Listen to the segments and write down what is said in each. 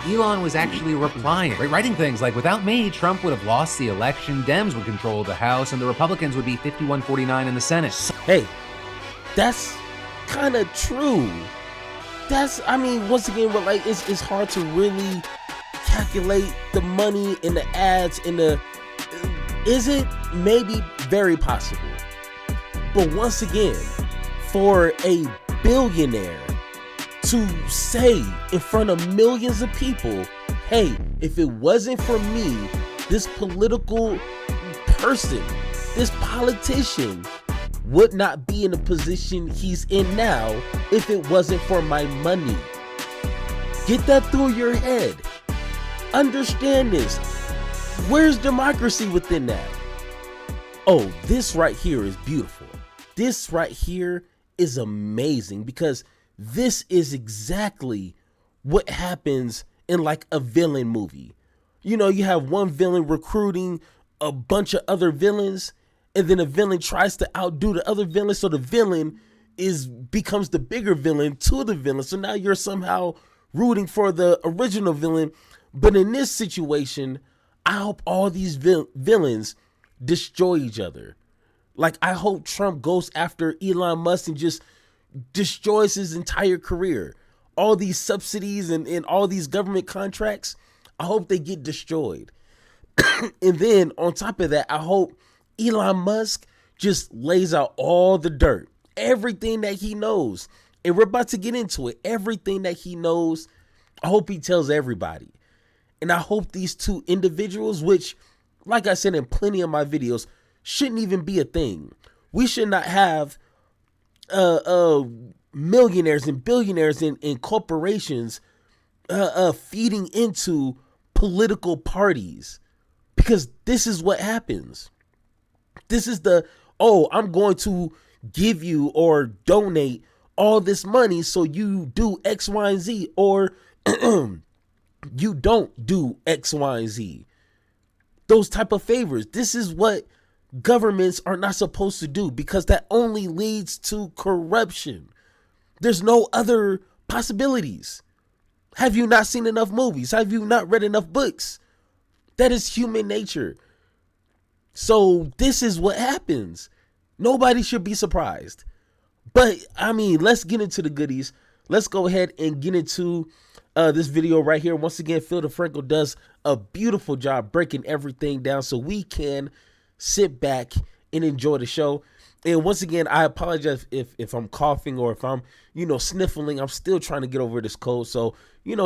Elon was actually replying, right? Writing things like, without me, Trump would have lost the election, Dems would control the House, and the Republicans would be 51-49 in the Senate. Hey, that's kind of true. Once again, but like it's hard to really calculate the money in the ads in the. Is it? Maybe very possible. But once again, for a billionaire to say in front of millions of people, hey, if it wasn't for me, this political person, this politician would not be in the position he's in now if it wasn't for my money. Get that through your head. Understand this. Where's democracy within that? Oh, this right here is beautiful. This right here is amazing because this is exactly what happens in like a villain movie. You know, you have one villain recruiting a bunch of other villains, and then a villain tries to outdo the other villain, so the villain becomes the bigger villain to the villain. So now you're somehow rooting for the original villain. But in this situation, I hope all these villains destroy each other. Like, I hope Trump goes after Elon Musk and just destroys his entire career. All these subsidies and all these government contracts, I hope they get destroyed. And then on top of that, I hope Elon Musk just lays out all the dirt, everything that he knows. And we're about to get into it. Everything that he knows, I hope he tells everybody. And I hope these two individuals, which, like I said in plenty of my videos, shouldn't even be a thing. We should not have millionaires and billionaires and corporations feeding into political parties, because this is what happens. This is I'm going to give you or donate all this money so you do X, Y, and Z, or you don't do X, Y, and Z. Those type of favors. This is what governments are not supposed to do, because that only leads to corruption. There's no other possibilities. Have you not seen enough movies? Have you not read enough books? That is human nature. So this is what happens. Nobody should be surprised. But let's get into the goodies. Let's go ahead and get into this video right here. Once again, Phil DeFranco does a beautiful job breaking everything down so we can sit back and enjoy the show. And once again, I apologize if I'm coughing or if I'm, sniffling. I'm still trying to get over this cold. So,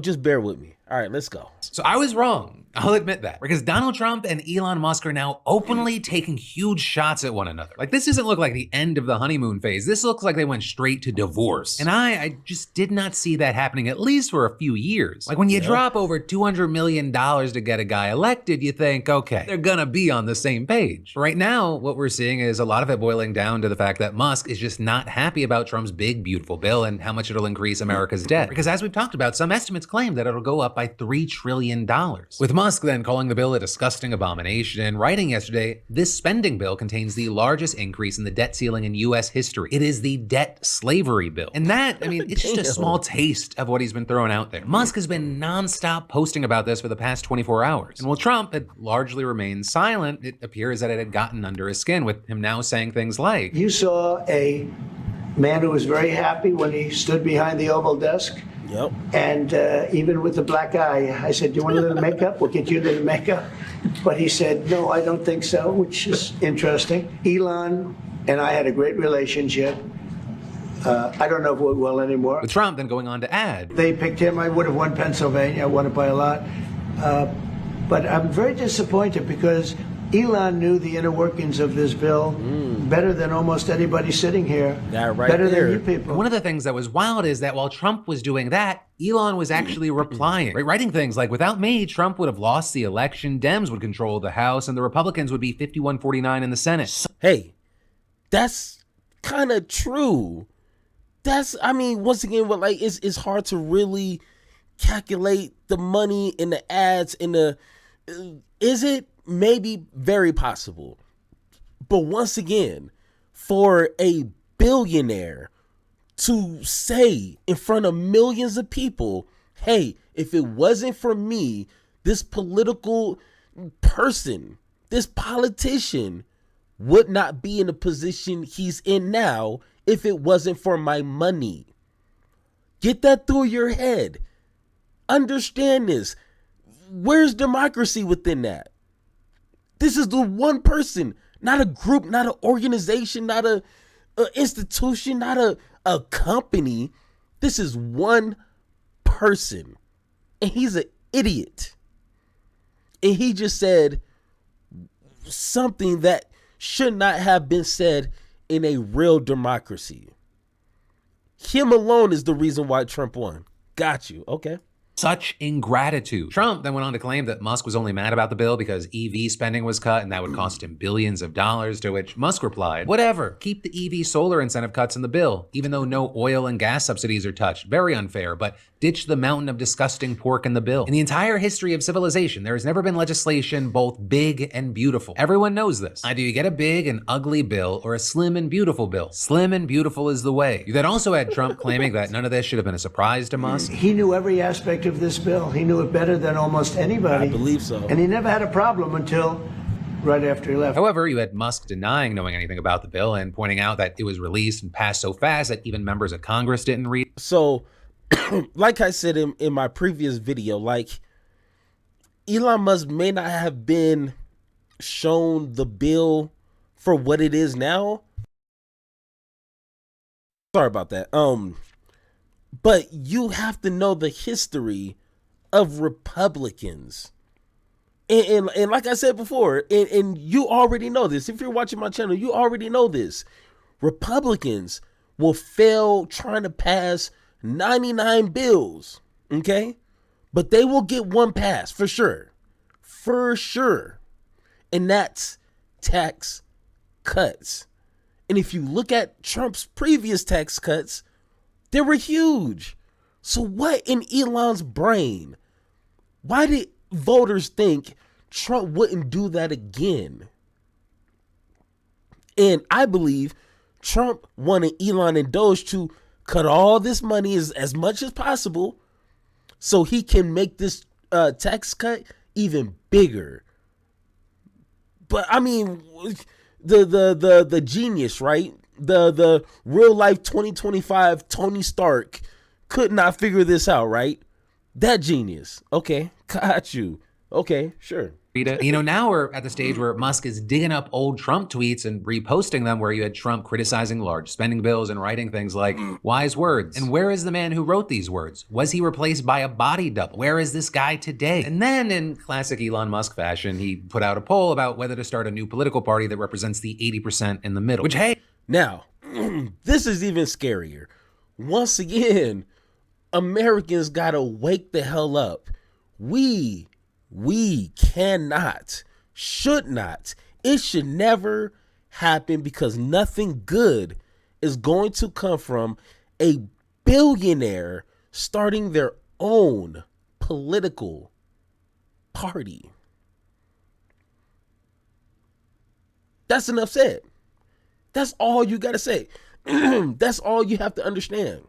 just bear with me. All right, let's go. So I was wrong. I'll admit that. Because Donald Trump and Elon Musk are now openly taking huge shots at one another. Like, this doesn't look like the end of the honeymoon phase. This looks like they went straight to divorce. And I just did not see that happening, at least for a few years. Like, when you drop over $200 million to get a guy elected, you think, okay, they're gonna be on the same page. Right now, what we're seeing is a lot of it boiling down to the fact that Musk is just not happy about Trump's big, beautiful bill and how much it'll increase America's debt. Because as we've talked about, some estimates claim that it'll go up by $3 trillion. With Musk then calling the bill a disgusting abomination and writing yesterday, this spending bill contains the largest increase in the debt ceiling in US history. It is the debt slavery bill. And that, it's just a small taste of what he's been throwing out there. Musk has been nonstop posting about this for the past 24 hours. And while Trump had largely remained silent, it appears that it had gotten under his skin, with him now saying things like, "You saw a man who was very happy when he stood behind the Oval desk." Yep. And even with the black eye, I said, "Do you want a little makeup? We'll get you a little makeup." But he said, "No, I don't think so," which is interesting. Elon and I had a great relationship. I don't know if we're well anymore. With Trump then going on to add, "They picked him. I would have won Pennsylvania. I won it by a lot. But I'm very disappointed because Elon knew the inner workings of this bill better than almost anybody sitting here. That right better there. than you people." One of the things that was wild is that while Trump was doing that, Elon was actually replying, right? Writing things like, without me, Trump would have lost the election, Dems would control the House, and the Republicans would be 51-49 in the Senate. Hey, that's kind of true. Once again, it's hard to really calculate the money in the ads in the, is it? Maybe very possible. But once again, for a billionaire to say in front of millions of people, hey, If it wasn't for me, this political person, this politician would not be in the position he's in now if it wasn't for my money. Get that through your head. Understand this. Where's democracy within that? This is the one person, not a group, not an organization, not a institution, not a company. This is one person. And he's an idiot. And he just said something that should not have been said in a real democracy. Him alone is the reason why Trump won. Got you. Okay. Such ingratitude. Trump then went on to claim that Musk was only mad about the bill because EV spending was cut and that would cost him billions of dollars, to which Musk replied, whatever, keep the EV solar incentive cuts in the bill, even though no oil and gas subsidies are touched. Very unfair, but ditch the mountain of disgusting pork in the bill. In the entire history of civilization, there has never been legislation both big and beautiful. Everyone knows this. Either you get a big and ugly bill or a slim and beautiful bill. Slim and beautiful is the way. You then also had Trump claiming that none of this should have been a surprise to Musk. He knew every aspect of this bill. He knew it better than almost anybody. I believe so. And he never had a problem until right after he left. However, you had Musk denying knowing anything about the bill and pointing out that it was released and passed so fast that even members of Congress didn't read. So, like I said in my previous video, like, Elon Musk may not have been shown the bill for what it is now. Sorry about that. But you have to know the history of Republicans. And like I said before, and you already know this. If you're watching my channel, you already know this. Republicans will fail trying to pass 99 bills, okay? But they will get one pass for sure. For sure. And that's tax cuts. And if you look at Trump's previous tax cuts, they were huge. So what in Elon's brain? Why did voters think Trump wouldn't do that again? And I believe Trump wanted Elon and Doge to cut all this money as much as possible so he can make this tax cut even bigger. But I mean, the genius, right? The real life 2025 Tony Stark could not figure this out, right? That genius. Okay, got you. Okay, sure. You know, now we're at the stage where Musk is digging up old Trump tweets and reposting them, where you had Trump criticizing large spending bills and writing things like wise words. And where is the man who wrote these words? Was he replaced by a body double? Where is this guy today? And then in classic Elon Musk fashion, he put out a poll about whether to start a new political party that represents the 80% in the middle, which, hey, now, this is even scarier. Once again, Americans gotta wake the hell up. We cannot, should not, it should never happen, because nothing good is going to come from a billionaire starting their own political party. That's enough said. That's all you got to say. That's all you have to understand.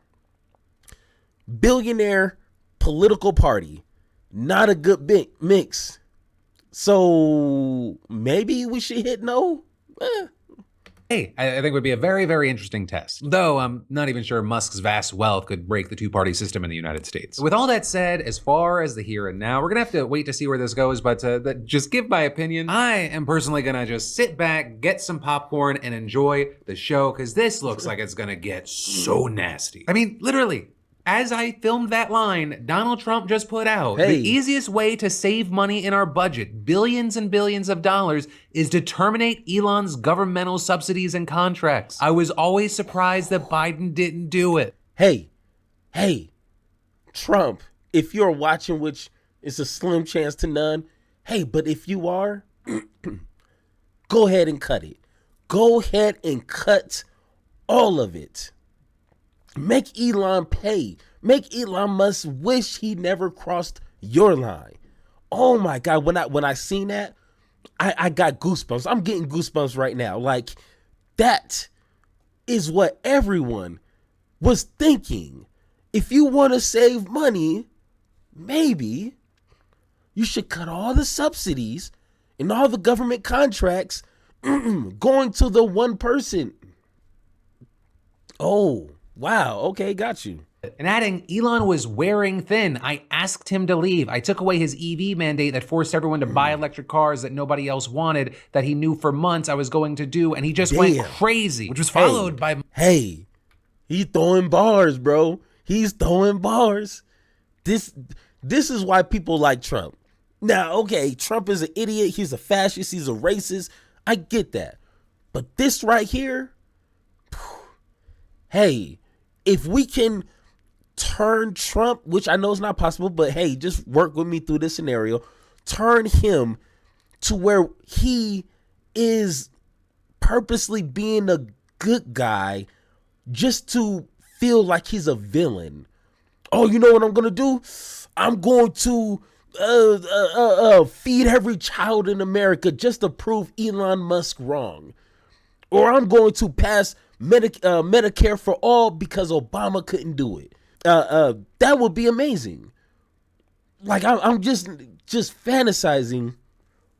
Billionaire political party, not a good mix. So maybe we should hit no. Hey, I think it would be a very, very interesting test. Though I'm not even sure Musk's vast wealth could break the two-party system in the United States. With all that said, as far as the here and now, we're gonna have to wait to see where this goes, but just give my opinion. I am personally gonna just sit back, get some popcorn, and enjoy the show, because this looks like it's gonna get so nasty. I mean, literally. As I filmed that line, Donald Trump just put out, the easiest way to save money in our budget, billions and billions of dollars, is to terminate Elon's governmental subsidies and contracts. I was always surprised that Biden didn't do it. Hey, Trump, if you're watching, which is a slim chance to none, hey, but if you are, go ahead and cut it. Go ahead and cut all of it. Make Elon pay. Make Elon Musk wish he never crossed your line. Oh my God, when I seen that, I got goosebumps. I'm getting goosebumps right now. Like, that is what everyone was thinking. If you want to save money, maybe you should cut all the subsidies and all the government contracts going to the one person. Oh, wow. Okay, got you. And adding, Elon was wearing thin. I asked him to leave. I took away his EV mandate that forced everyone to buy electric cars that nobody else wanted, that he knew for months I was going to do, and he just went crazy, which was followed by... Hey, he's throwing bars, bro. He's throwing bars. This is why people like Trump. Now, okay, Trump is an idiot. He's a fascist. He's a racist. I get that. But this right here, hey, if we can turn Trump, which I know is not possible, but hey, just work with me through this scenario, turn him to where he is purposely being a good guy just to feel like he's a villain. Oh, you know what I'm going to do? I'm going to feed every child in America just to prove Elon Musk wrong. Or I'm going to pass Medicare for all because Obama couldn't do it. That would be amazing. Like I'm just fantasizing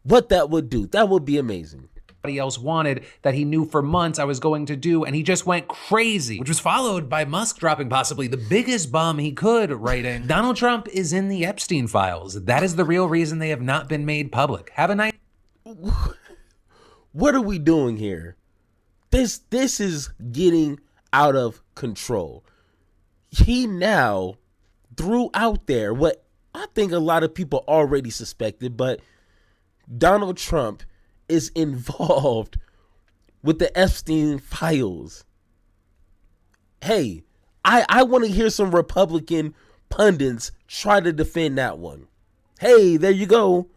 what that would do. That would be amazing. Else wanted, that he knew for months I was going to do, and he just went crazy, which was followed by Musk dropping possibly the biggest bomb he could, writing, Donald Trump is in the Epstein files. That is the real reason they have not been made public. Have a nice... What are we doing here? This is getting out of control. He now threw out there what I think a lot of people already suspected, but Donald Trump is involved with the Epstein files. Hey, I want to hear some Republican pundits try to defend that one. Hey, there you go.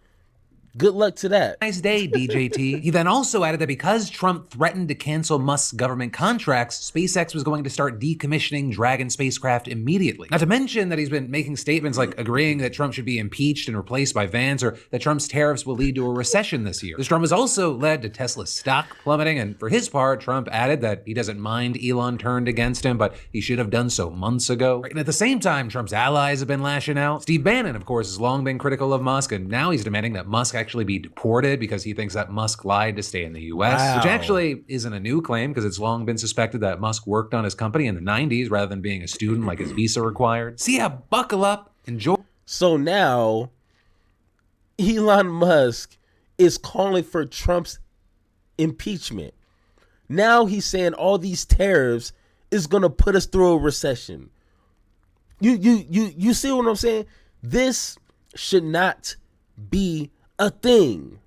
Good luck to that. Nice day, DJT. He then also added that because Trump threatened to cancel Musk's government contracts, SpaceX was going to start decommissioning Dragon spacecraft immediately. Not to mention that he's been making statements like agreeing that Trump should be impeached and replaced by Vance, or that Trump's tariffs will lead to a recession this year. This drama has also led to Tesla's stock plummeting, and for his part, Trump added that he doesn't mind Elon turned against him, but he should have done so months ago. And at the same time, Trump's allies have been lashing out. Steve Bannon, of course, has long been critical of Musk, and now he's demanding that Musk actually be deported because he thinks that Musk lied to stay in the US, which actually isn't a new claim because it's long been suspected that Musk worked on his company in the 90s rather than being a student like his visa required. So yeah, buckle up, enjoy. So now Elon Musk is calling for Trump's impeachment. Now he's saying all these tariffs is going to put us through a recession. You see what I'm saying? This should not be a thing,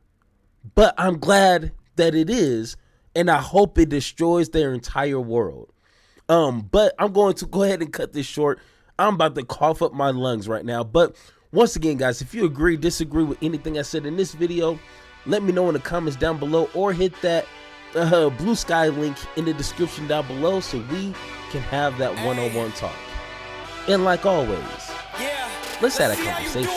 but I'm glad that it is, and I hope it destroys their entire world. But I'm going to go ahead and cut this short. I'm about to cough up my lungs right now. But once again, guys, if you agree, disagree with anything I said in this video, let me know in the comments down below, or hit that blue sky link in the description down below so we can have that one-on-one talk. And like always, let's have a conversation.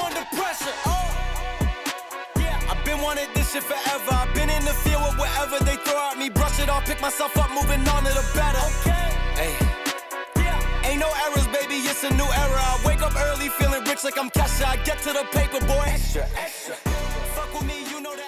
Wanted this shit forever. I've been in the field with whatever they throw at me. Brush it off, pick myself up, moving on to the better. Hey. Ain't no errors, baby, it's a new era. I wake up early feeling rich like I'm Kesha. I get to the paper, boy. Extra. Fuck with me, you know that.